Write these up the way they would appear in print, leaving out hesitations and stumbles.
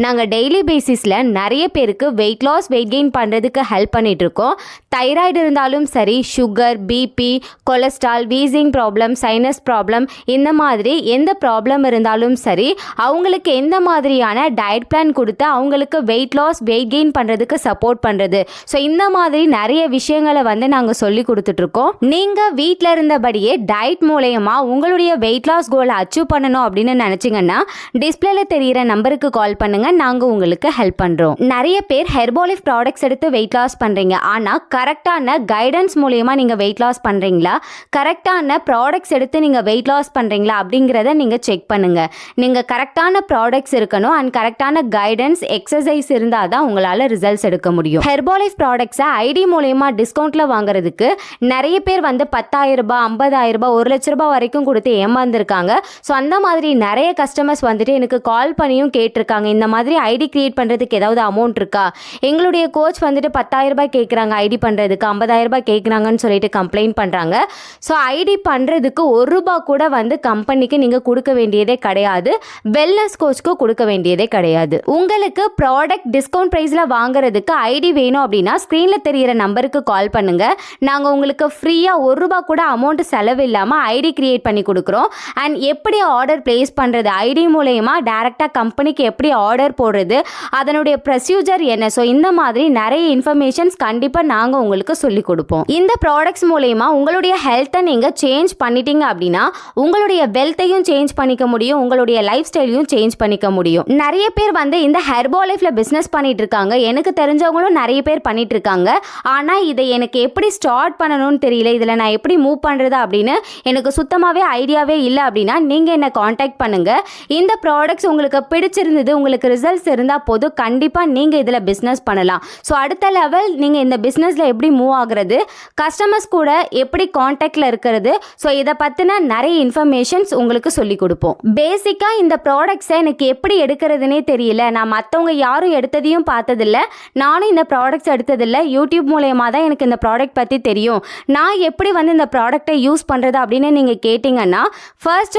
நாங்கள் டெய்லி பேசிஸில் நிறைய பேருக்கு வெயிட் லாஸ் வெயிட் கெயின் பண்ணுறதுக்கு ஹெல்ப் பண்ணிகிட்ருக்கோம். தைராய்டு இருந்தாலும் சரி, sugar, BP, cholesterol, wheezing problem, sinus problem, இந்த மாதிரி எந்த ப்ராப்ளம் இருந்தாலும் சரி அவங்களுக்கு எந்த மாதிரியான டயட் பிளான் கொடுத்து அவங்களுக்கு வெயிட் லாஸ் வெயிட் கெயின் பண்ணுறதுக்கு சப்போர்ட் பண்ணுறது. ஸோ இந்த மாதிரி நிறைய விஷயங்களை நாங்கள் சொல்லி கொடுத்துட்ருக்கோம். நீங்கள் வீட்டில் இருந்தபடியே டயட் மூலயமா உங்களுடைய வெயிட் லாஸ் கோலை அச்சீவ் பண்ணணும் அப்படின்னு நினச்சிங்கன்னா டிஸ்பிளேல தெரிகிற நம்பருக்கு கால் பண்ணுங்கள், நாங்கள் உங்களுக்கு ஹெல்ப் பண்ணுறோம். நிறைய பேர் ஹெர்பாலிஃப் ப்ராடக்ட்ஸ் எடுத்து வெயிட் லாஸ் பண்ணுறீங்க. ஆனால் கரெக்டான கைடன்ஸ் மூலயமா நீங்கள் வெயிட் லாஸ் பண்ணுறீங்களா, கரெக்டான ப்ராடக்ட்ஸ் எடுத்து நீங்கள் வெயிட் லாஸ் பண்ணுறீங்களா அப்படிங்கிறத நீங்கள் செக் பண்ணுங்கள். நீங்கள் கரெக்டான ப்ராடக்ட்ஸ் இருக்கணும் அண்ட் கரெக்டான கைடன்ஸ் எக்ஸசைஸ் இருந்தால் தான் உங்களால் ரிசல்ட்ஸ் எடுக்க முடியும். ஹெர்பாலிஃப் ப்ராடக்ட்ஸை ஐடி மூலயமா டிஸ்கவுண்ட்டில் வாங்குறதுக்கு நிறைய பேர் 10,000 ரூபாய், 50,000 ரூபாய், 1 லட்ச ரூபாய் வரைக்கும் கொடுத்து ஏமாந்துருக்காங்க. ஸோ அந்த மாதிரி நிறைய கஸ்டமர்ஸ் எனக்கு கால் பண்ணியும் கேட்டிருக்காங்க, இந்த மாதிரி ஐடி கிரியேட் பண்ணுறதுக்கு ஏதாவது அமௌண்ட் இருக்கா, எங்களுடைய கோச் 10,000 ரூபாய் கேட்குறாங்க ஐடி பண்ணுறதுக்கு, 50,000 ரூபாய் கேட்குறாங்கன்னு சொல்லிட்டு கம்ப்ளைண்ட் பண்ணுறாங்க. ஸோ ஐடி பண்ணுறதுக்கு 1 ரூபாய் கூட கம்பெனிக்கு நீங்கள் கொடுக்க வேண்டியதே கிடையாது, வெல்னஸ் கோச்சுக்கு கொடுக்க வேண்டியதே கிடையாது. உங்களுக்கு ப்ராடக்ட் டிஸ்கவுண்ட் ப்ரைஸில் வாங்குறதுக்கு ஐடி வேணும் அப்படின்னா ஸ்க்ரீனில் தெரிகிற நம்பருக்கு கால் பண்ணுங்கள். நாங்கள் உங்களுக்கு ஃப்ரீயாக 1 ரூபாய் கூட அமௌண்ட் செலவு இல்லாமல் ஐடி கிரியேட் பண்ணி கொடுக்குறோம். அண்ட் எப்படி ஆர்டர் பிளேஸ் பண்ணுறது, ஐடி மூலயமா டைரெக்டாக கம்பெனிக்கு எப்படி ஆர்டர் போடுறது, அதனுடைய ப்ரொசீஜர் என்ன, ஸோ இந்த மாதிரி நிறைய இன்ஃபர்மேஷன்ஸ் கண்டிப்பாக நாங்கள் உங்களுக்கு சொல்லிக் கொடுப்போம். இந்த ப்ராடக்ட்ஸ் மூலயமா உங்களுடைய ஹெல்த்தை நீங்கள் சேஞ்ச் பண்ணிட்டீங்க அப்படின்னா உங்களுடைய வெல்த்தையும் சேஞ்ச் பண்ணிக்க முடியும், உங்களுடைய லைஃப் ஸ்டைலையும் சேஞ்ச் பண்ணிக்க முடியும். நிறைய பேர் இந்த ஹெர்பாலைஃப்பில் பிஸ்னஸ் பண்ணிட்டு இருக்காங்க, எனக்கு தெரிஞ்சவங்களும் நிறைய பேர் பண்ணிட்டு இருக்காங்க. ஆனால் இதை எனக்கு எப்படி ஸ்டார்ட் பண்ணணும்னு தெரியல, இதில் நான் எப்படி மூவ் பண்ணுறது அப்படின்னு எனக்கு சுத்தமாகவே ஐடியாவே இல்லை அப்படின்னா நீங்கள் என்னை காண்டாக்ட் பண்ணுங்கள். இந்த ப்ராடக்ட்ஸ் உங்களுக்கு பிடிச்சிருந்தது, உங்களுக்கு ரிசல்ட்ஸ் இருந்தால் போதும், கண்டிப்பாக நீங்கள் இதில் பிஸ்னஸ் பண்ணலாம். ஸோ அடுத்த லெவல் நீங்கள் இந்த பிஸ்னஸில் எப்படி மூவ் ஆகுறது, கஸ்டமர்ஸ் கூட எப்படி காண்டாக்டில் இருக்கிறது, ஸோ இதை பற்றின நிறைய இன்ஃபர்மேஷன்ஸ் உங்களுக்கு சொல்லிக் கொடுப்போம். பேசிக்காக இந்த ப்ராடக்ட்ஸை எனக்கு எப்படி எடுக்கிறதுனே தெரியல, நான் மற்றவங்க யாரும் எடுத்ததையும் பார்த்ததில்ல, நானும் இந்த ப்ராடக்ட்ஸ் எடுத்ததில்லை, யூடியூப் மூலயமா தான் எனக்கு இந்த ப்ராடக்ட் பற்றி தெரியும், நான் எப்படி இந்த ப்ராடக்டை யூஸ் பண்ணுறது அப்படின்னு நீங்கள் கேட்டிங்கன்னா ஃபர்ஸ்ட்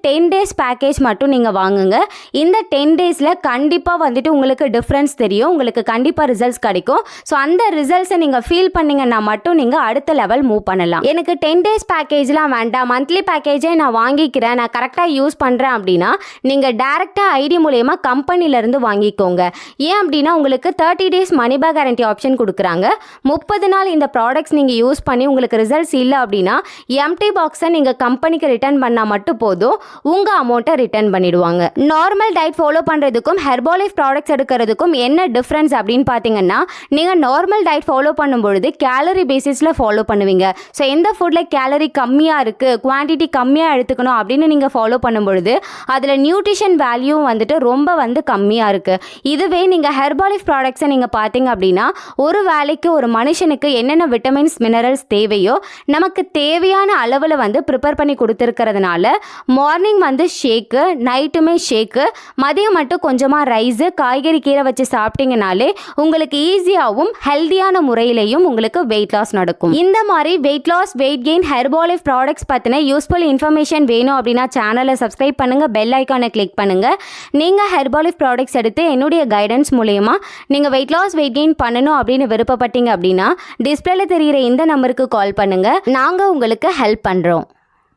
10 டேஸ் பேக்கேஜ் மட்டும் நீங்கள் வாங்குங்க. இந்த 10 டேஸில் கண்டிப்பாக உங்களுக்கு டிஃப்ரென்ஸ் தெரியும், உங்களுக்கு கண்டிப்பாக ரிசல்ட்ஸ் கிடைக்கும். ஸோ அந்த ரிசல்ட்ஸை நீங்கள் ஃபீல் பண்ணிங்கன்னா மட்டும் நீங்கள் அடுத்த லெவல் மூவ் பண்ணலாம். எனக்கு 10 டேஸ் பேக்கேஜ்லாம் வேண்டாம், மந்த்லி பேக்கேஜே நான் வாங்கிக்கிறேன், நான் கரெக்டாக யூஸ் பண்ணுறேன் அப்படின்னா நீங்கள் டேரெக்டாக ஐடி மூலயமா கம்பெனிலேருந்து வாங்கிக்கோங்க. ஏன் அப்படின்னா உங்களுக்கு 30 days money back guarantee option கொடுக்குறாங்க. 30 நாள் இந்த ப்ராடக்ட்ஸ் நீங்கள் யூஸ் பண்ணி உங்களுக்கு ரிசல்ட்ஸ் இல்லை அப்படின்னா எம்டி பாக்ஸை நீங்கள் கம்பெனிக்கு ரிட்டர்ன் பண்ணால் மட்டும் போதும், உங்கள் அமௌண்ட்டை ரிட்டர்ன் பண்ணிடுவாங்க. நார்மல் டயட் ஃபாலோ பண்ணுறதுக்கும் ஹெர்பாலைஃப் ப்ராடக்ட்ஸ் எடுக்கிறதுக்கும் என்ன டிஃப்ரென்ஸ் அப்படின்னு பார்த்தீங்கன்னா, நீங்கள் நார்மல் டயட் ஃபாலோ பண்ணும்பொழுது கேலரி பேசிஸில் ஃபாலோ பண்ணுவீங்க. ஸோ எந்த ஃபுட்டில் கேலரி கம்மியாக இருக்குது, குவான்டிட்டி கம்மியாக எடுத்துக்கணும் அப்படின்னு நீங்கள் ஃபாலோ பண்ணும்பொழுது அதில் நியூட்ரிஷன் வேல்யூ ரொம்ப கம்மியாக இருக்குது. இதுவே நீங்கள் ஹெர்பாலைஃப் ப்ராடக்ட்ஸை நீங்கள் பார்த்தீங்க அப்படின்னா ஒரு வேலைக்கு ஒரு மனுஷனுக்கு என்னென்ன விட்டமின்ஸ் மினரல்ஸ் தேவையோ நமக்கு தேவையான அளவில் ப்ரிப்பேர் பண்ணி கொடுத்துருக்கிறதுனால மார்னிங் ஷேக்கு, நைட்டுமே ஷேக்கு, மதியம் மட்டும் கொஞ்சமாக ரைஸு, காய்கறி, கீரை வச்சு சாப்பிட்டீங்கனாலே உங்களுக்கு ஈஸியாகவும் ஹெல்தியான முறையிலையும் உங்களுக்கு வெயிட் லாஸ் நடக்கும். இந்த மாதிரி weight loss weight gain Herbalife products பற்றின யூஸ்ஃபுல் இன்ஃபர்மேஷன் வேணும் அப்படின்னா சேனலை சப்ஸ்கிரைப் பண்ணுங்கள், பெல் ஐக்கானை கிளிக் பண்ணுங்கள். நீங்கள் ஹெர்பாலைஃப் ப்ராடக்ட்ஸ் எடுத்து என்னுடைய கைடன்ஸ் மூலயமா நீங்கள் வெயிட் லாஸ் வெயிட் கெயின் பண்ணணும் அப்படின்னு விருப்பப்பட்டீங்க அப்படின்னா டிஸ்பிளேல தெரிகிற இந்த நம்பருக்கு கால் பண்ணுங்கள், நாங்கள் உங்களுக்கு ஹெல்ப் பண்ணுறோம்.